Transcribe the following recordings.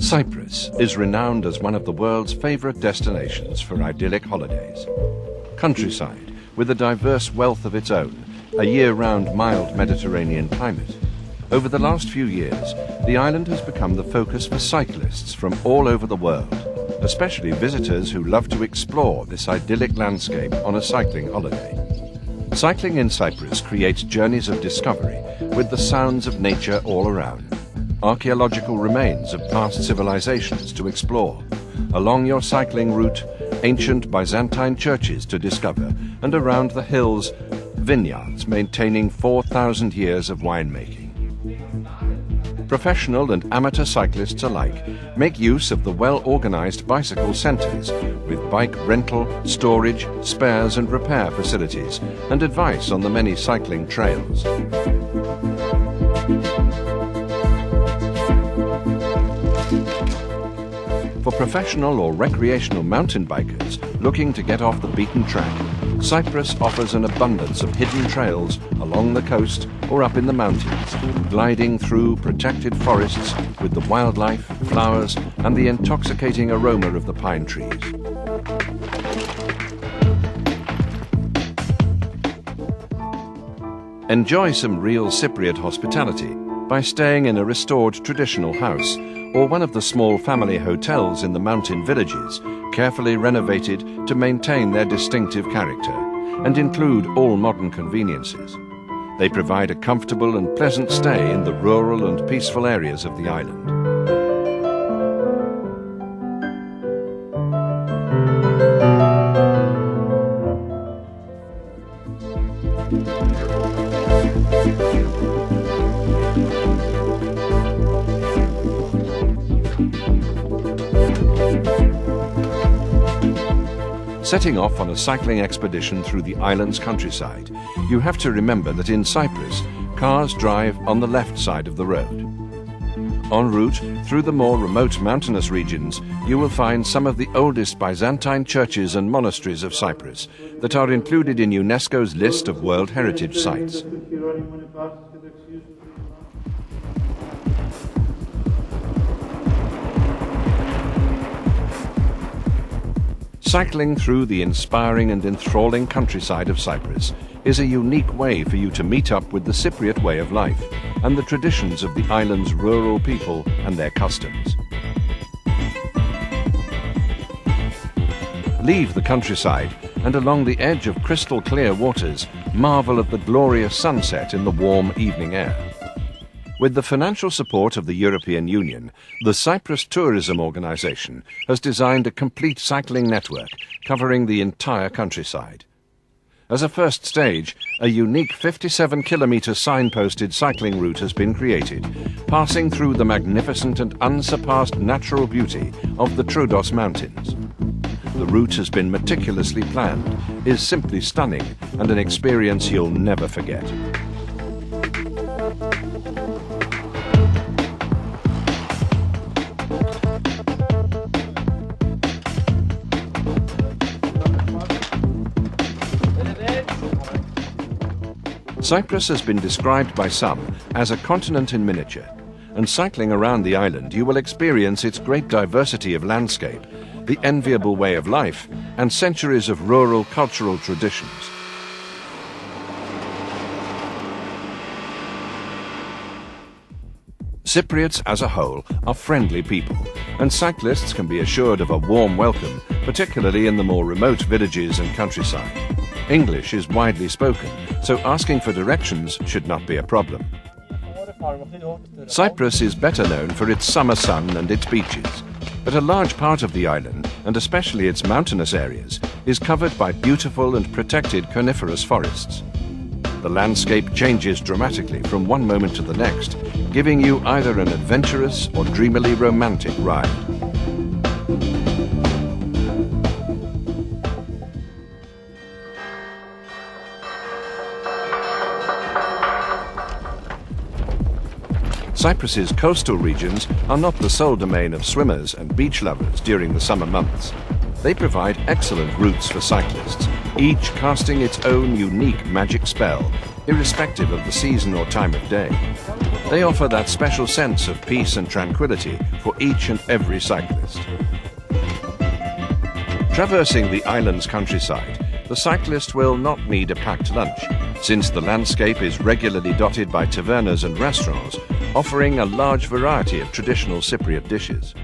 Cyprus is renowned as one of the world's favorite destinations for idyllic holidays. Countryside, with a diverse wealth of its own, a year-round mild Mediterranean climate. Over the last few years, the island has become the focus for cyclists from all over the world, especially visitors who love to explore this idyllic landscape on a cycling holiday. Cycling in Cyprus creates journeys of discovery with the sounds of nature all around, archaeological remains of past civilizations to explore, along your cycling route, ancient Byzantine churches to discover, and around the hills, vineyards maintaining 4,000 years of winemaking. Professional and amateur cyclists alike make use of the well-organized bicycle centers with bike rental, storage, spares and repair facilities and advice on the many cycling trails. For professional or recreational mountain bikers looking to get off the beaten track, Cyprus offers an abundance of hidden trails along the coast or up in the mountains, gliding through protected forests with the wildlife, flowers, and the intoxicating aroma of the pine trees. Enjoy some real Cypriot hospitality by staying in a restored traditional house or one of the small family hotels in the mountain villages, carefully renovated to maintain their distinctive character and include all modern conveniences. They provide a comfortable and pleasant stay in the rural and peaceful areas of the island. Setting off on a cycling expedition through the island's countryside, you have to remember that in Cyprus, cars drive on the left side of the road. En route through the more remote mountainous regions, you will find some of the oldest Byzantine churches and monasteries of Cyprus that are included in UNESCO's list of World Heritage Sites. Cycling through the inspiring and enthralling countryside of Cyprus is a unique way for you to meet up with the Cypriot way of life and the traditions of the island's rural people and their customs. Leave the countryside and along the edge of crystal clear waters, marvel at the glorious sunset in the warm evening air. With the financial support of the European Union, the Cyprus Tourism Organization has designed a complete cycling network covering the entire countryside. As a first stage, a unique 57-kilometre signposted cycling route has been created, passing through the magnificent and unsurpassed natural beauty of the Troodos Mountains. The route has been meticulously planned, is simply stunning, and an experience you'll never forget. Cyprus has been described by some as a continent in miniature, and cycling around the island you will experience its great diversity of landscape, the enviable way of life, and centuries of rural cultural traditions. Cypriots as a whole are friendly people, and cyclists can be assured of a warm welcome, particularly in the more remote villages and countryside. English is widely spoken, so asking for directions should not be a problem. Cyprus is better known for its summer sun and its beaches, but a large part of the island, and especially its mountainous areas, is covered by beautiful and protected coniferous forests. The landscape changes dramatically from one moment to the next, giving you either an adventurous or dreamily romantic ride. Cyprus's coastal regions are not the sole domain of swimmers and beach lovers during the summer months. They provide excellent routes for cyclists, each casting its own unique magic spell, irrespective of the season or time of day. They offer that special sense of peace and tranquility for each and every cyclist. Traversing the island's countryside, the cyclist will not need a packed lunch, since the landscape is regularly dotted by tavernas and restaurants, offering a large variety of traditional Cypriot dishes.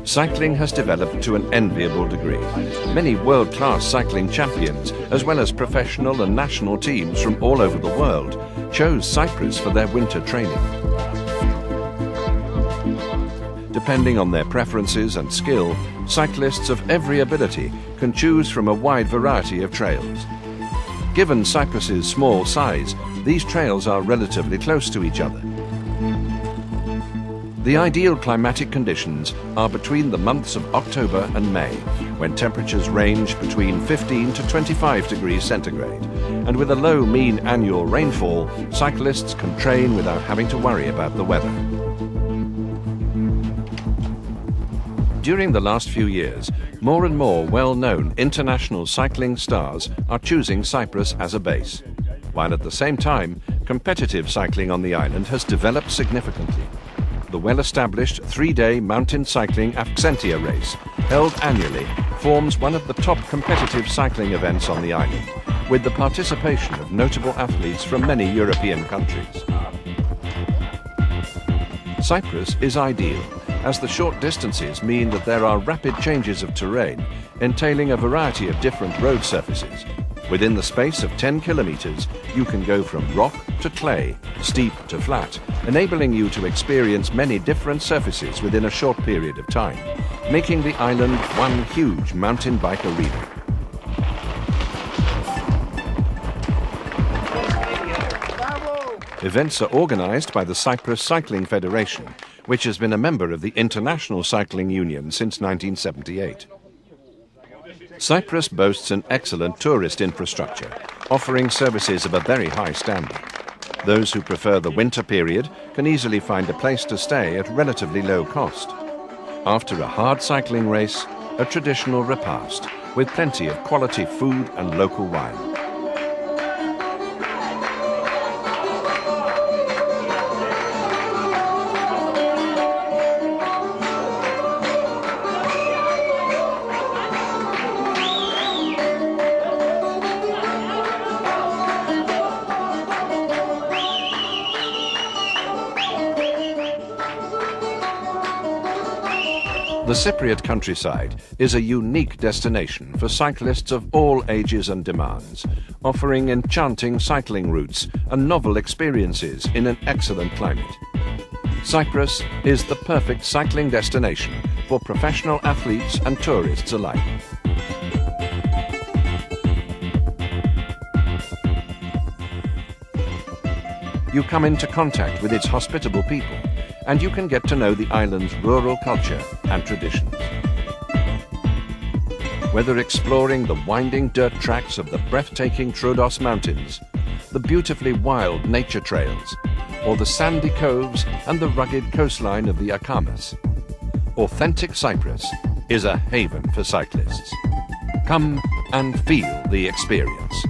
Cycling has developed to an enviable degree. Many world-class cycling champions, as well as professional and national teams from all over the world, chose Cyprus for their winter training. Depending on their preferences and skill, cyclists of every ability can choose from a wide variety of trails. Given Cyprus's small size, these trails are relatively close to each other. The ideal climatic conditions are between the months of October and May, when temperatures range between 15 to 25 degrees centigrade, and with a low mean annual rainfall, cyclists can train without having to worry about the weather. During the last few years, more and more well-known international cycling stars are choosing Cyprus as a base, while at the same time, competitive cycling on the island has developed significantly. The well-established three-day mountain cycling Avxentia race, held annually, forms one of the top competitive cycling events on the island, with the participation of notable athletes from many European countries. Cyprus is ideal, as the short distances mean that there are rapid changes of terrain, entailing a variety of different road surfaces. Within the space of 10 kilometers, you can go from rock to clay, steep to flat, enabling you to experience many different surfaces within a short period of time, making the island one huge mountain bike arena. Events are organized by the Cyprus Cycling Federation, which has been a member of the International Cycling Union since 1978. Cyprus boasts an excellent tourist infrastructure, offering services of a very high standard. Those who prefer the winter period can easily find a place to stay at relatively low cost. After a hard cycling race, a traditional repast with plenty of quality food and local wine. The Cypriot countryside is a unique destination for cyclists of all ages and demands, offering enchanting cycling routes and novel experiences in an excellent climate. Cyprus is the perfect cycling destination for professional athletes and tourists alike. You come into contact with its hospitable people, and you can get to know the island's rural culture and traditions. Whether exploring the winding dirt tracks of the breathtaking Troodos Mountains, the beautifully wild nature trails, or the sandy coves and the rugged coastline of the Akamas, authentic Cyprus is a haven for cyclists. Come and feel the experience.